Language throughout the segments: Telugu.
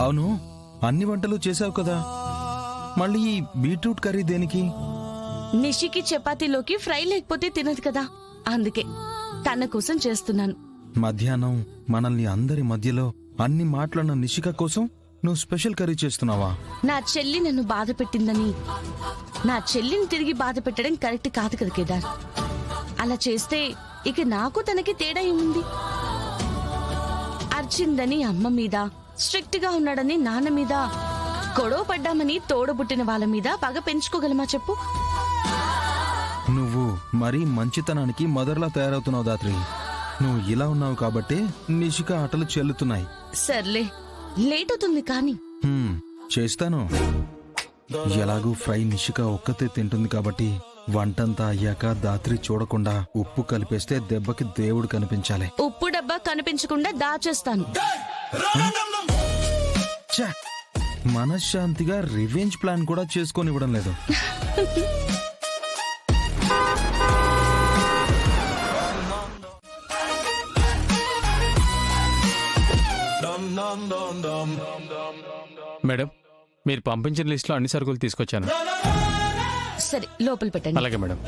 అవును, అన్ని వంటలు చేసావు కదా, మళ్ళీ ఈ బీట్రూట్ కర్రీ దేనికి? నిషికి చపాతీలోకి ఫ్రై లేకపోతే తినదు కదా, అందుకే తన కోసం చేస్తున్నాను. మధ్యాహ్నం మనల్ని అందరి మధ్యలో అన్ని మాట్లాడిన నిషిక కోసం నువ్వు స్పెషల్ కర్రీ చేస్తున్నావా? నా చెల్లి నన్ను బాధ పెట్టిందని నా చెల్లిని తిరిగి బాధ పెట్టడం కరెక్ట్ కాదు కదా కేదార్. అలా చేస్తే ఇక నాకు తనకి తేడా ఏముంది? అర్చిందని అమ్మ మీద, స్ట్రిక్ట్ గా ఉన్నాడని నాన్న మీద, గొడవ పడ్డామని తోడబుట్టిన వాళ్ళ మీద పగ పెంచుకోగలమా చెప్పు? నువ్వు మరీ మంచితనానికి మదర్లా తయారవుతున్నావు దాత్రి. నువ్వు ఇలా ఉన్నావు కాబట్టి నిషిక ఆటలు చెల్లుతున్నాయి. సర్లే, లేట్ అవుతుంది కానీ చేస్తాను. ఎలాగూ ఫ్రై నిషిక ఒక్కతే తింటుంది కాబట్టి వంటంతా అయ్యాక దాత్రి చూడకుండా ఉప్పు కలిపేస్తే దెబ్బకి దేవుడు కనిపించాలి. ఉప్పు డబ్బా కనిపించకుండా దాచేస్తాను. ఛ! మనశ్శాంతిగా రివెంజ్ ప్లాన్ కూడా చేసుకోనివ్వడం లేదు. మేడం, మీరు పంపించిన లిస్టులో అన్ని సరుకులు తీసుకొచ్చాను. సరే, లోపల పెట్టండి. అలాగే మేడం.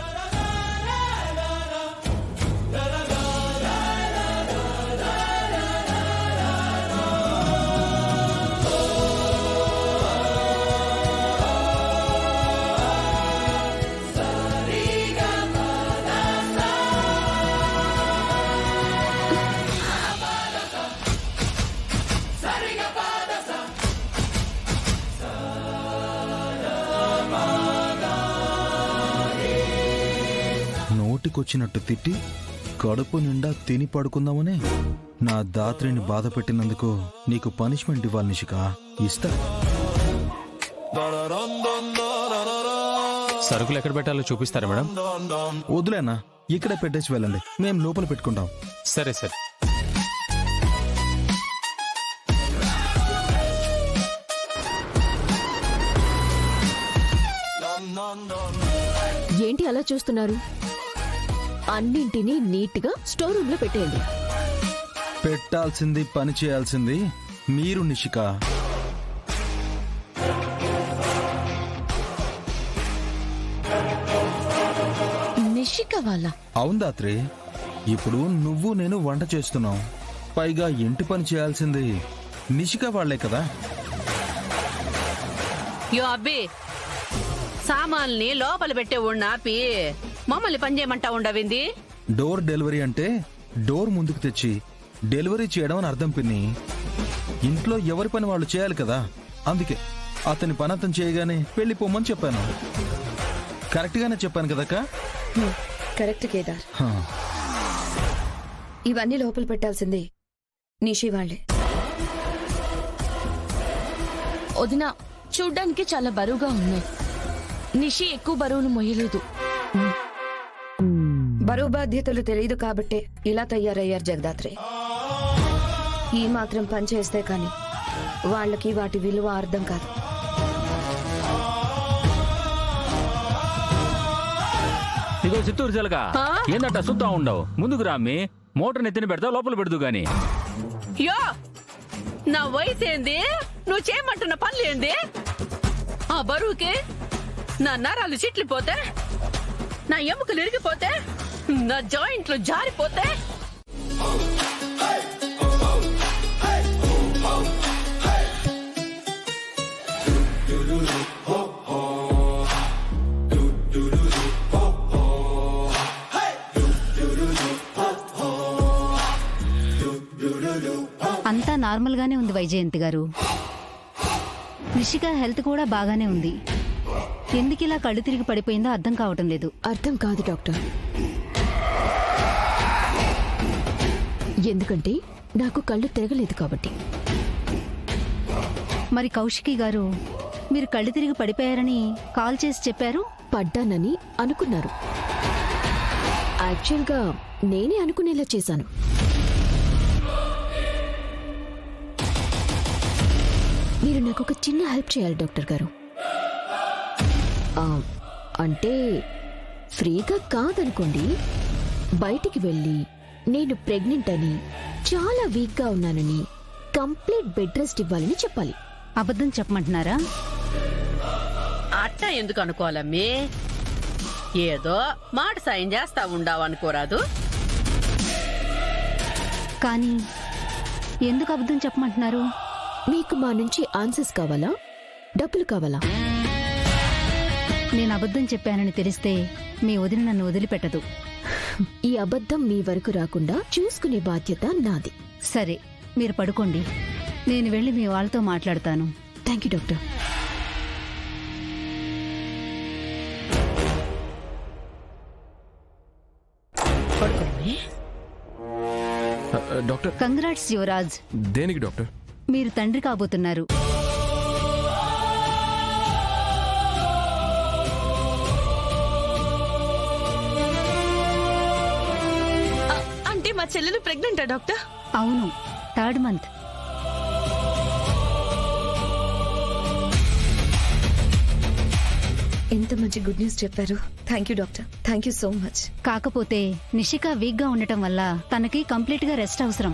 నోటికొచ్చినట్టు తిట్టి కడుపు నిండా తిని పడుకుందామని నా దాత్రిని బాధ పెట్టినందుకు నీకు పనిష్మెంట్ ఇవ్వాలి నిషిక. ఇస్తా. సరుకులు ఎక్కడ పెట్టాలో చూపిస్తారా మేడం? వదిలేనా, ఇక్కడే పెట్టేసి వెళ్ళండి, మేం లోపల పెట్టుకుంటాం. సరే సరే. ఏంటి అలా చూస్తున్నారు? అన్నింటినీ నీట్ గా స్టోర్ రూమ్ లో పెట్టేయండి. పెట్టాల్సింది, పని చేయాల్సింది మీరు నిషిక. నిషిక వాళ్ళ? అవును దాత్రి, ఇప్పుడు నువ్వు నేను వంట చేస్తున్నావు, పైగా ఇంటి పని చేయాల్సింది నిషిక వాళ్లే కదా. యో అబ్బి, సామాన్ని లోపల పెట్టే ఆపి మమ్మల్ని పని చేయమంటా ఉండవింది. డోర్ డెలివరీ అంటే డోర్ ముందుకు తెచ్చి డెలివరీ చేయడం అని అర్థం పిన్ని. ఇంట్లో ఎవరి పని వాళ్ళు చేయాలి కదా, అందుకే అతని పని అతను చేయగానే వెళ్ళిపోమని చెప్పాను. కరెక్ట్ గానే చెప్పాను కదక్క? కరెక్ట్ కేదార్. ఇవన్నీ లోపల పెట్టాల్సింది నిషి వాళ్లే. వదిన, చూడ్డానికి చాలా బరువుగా ఉన్నాయి. నిషి ఎక్కువ బరువును మొయ్యలేదు. బరువు బాధ్యతలు తెలియదు కాబట్టే ఇలా తయారయ్యారు జగదాత్రి. ఈ మాత్రం పని చేస్తే కాని వాళ్ళకి వాటి విలువ అర్థం కాదు. ఇదో చిత్తూరు చిలక, ఏందట సుత్తా ఉండవు? ముందుకు రామ్మి, మోటార్ నెత్తిన పెడతా, లోపల పెడదు గాని. యో, నా వయసు ఏంది? నువ్వు చేయమంటున్న పనులు ఏంది? ఆ బరువుకి నా నరాలు చిట్లిపోతే, నా ఎముకలు ఇరిగిపోతే, నా జాయింట్లు జారిపోతే, అంతా నార్మల్ గానే ఉంది వైజయంతి గారు. నిషిక హెల్త్ కూడా బాగానే ఉంది. ఎందుకు ఇలా కళ్ళు తిరిగి పడిపోయిందో అర్థం కావటం లేదు. అర్థం కాదు డాక్టర్. ఎందుకంటే నాకు కళ్ళు తిరగలేదు కాబట్టి. మరి కౌశికి గారు, మీరు కళ్ళు తిరిగి పడిపోయారని కాల్ చేసి చెప్పారు. పడ్డానని అనుకున్నారు. యాక్చువల్గా నేనే అనుకునేలా చేశాను. మీరు నాకు ఒక చిన్న హెల్ప్ చేయాలి డాక్టర్ గారు. అంటే ఫ్రీగా కాదనుకోండి, బయటికి వెళ్ళి నేను ప్రెగ్నెంట్ అని, చాలా వీక్గా ఉన్నానని కంప్లీట్ బెడ్ రెస్ట్ ఇవ్వాలని చెప్పాలి. అబద్ధం చెప్పమంటున్నారా? అట్ట ఎందుకు అనుకోవాలమ్మి? ఏదో మాట సాయం చేస్తా ఉండావు అనుకోరాదు. కానీ ఎందుకు అబద్ధం చెప్పమంటున్నారు? మీకు మా నుంచి ఆన్సర్స్ కావాలా, డబ్బులు కావాలా? నేను అబద్ధం చెప్పానని తెలిస్తే మీ వదిన నన్ను వదిలిపెట్టదు. ఈ అబద్ధం మీ వరకు రాకుండా చూసుకునే బాధ్యత నాది. సరే, మీరు పడుకోండి. నేను వెళ్ళి మీ వాళ్ళతో మాట్లాడతాను. Thank you doctor. పడుకోమ్మి. డాక్టర్, కంగ్రాట్స్ యువరాజ్, దేనికి డాక్టర్? మీరు తండ్రి కాబోతున్నారు. అంటే మా చెల్లెలు ప్రెగ్నెంటా డాక్టర్? అవును, 3rd month. ఎంత మంచి గుడ్ న్యూస్ చెప్పారు. Thank you doctor, thank you so much. కాకపోతే నిషిక వీక్ గా ఉండటం వల్ల తనకి కంప్లీట్ గా రెస్ట్ అవసరం.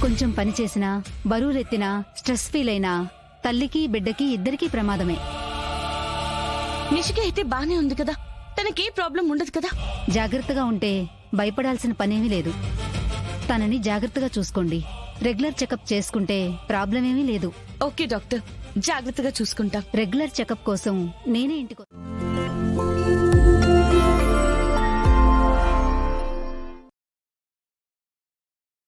కొంచెం పని చేసినా, బరువులెత్తినా, స్ట్రెస్ ఫీల్ అయినా తల్లికి బిడ్డకి ఇద్దరికీ ప్రమాదమే. నిషిక అయితే బానే ఉంది కదా, తనకే ప్రాబ్లం ఉండదు కదా? జాగ్రత్తగా ఉంటే భయపడాల్సిన పనేమీ లేదు. తనని జాగ్రత్తగా చూసుకోండి. రెగ్యులర్ చెకప్ చేసుకుంటే ప్రాబ్లం ఏమీ లేదు. ఓకే డాక్టర్, జాగ్రత్తగా చూసుకుంటా. రెగ్యులర్ చెకప్ కోసం నేనే ఇంటికి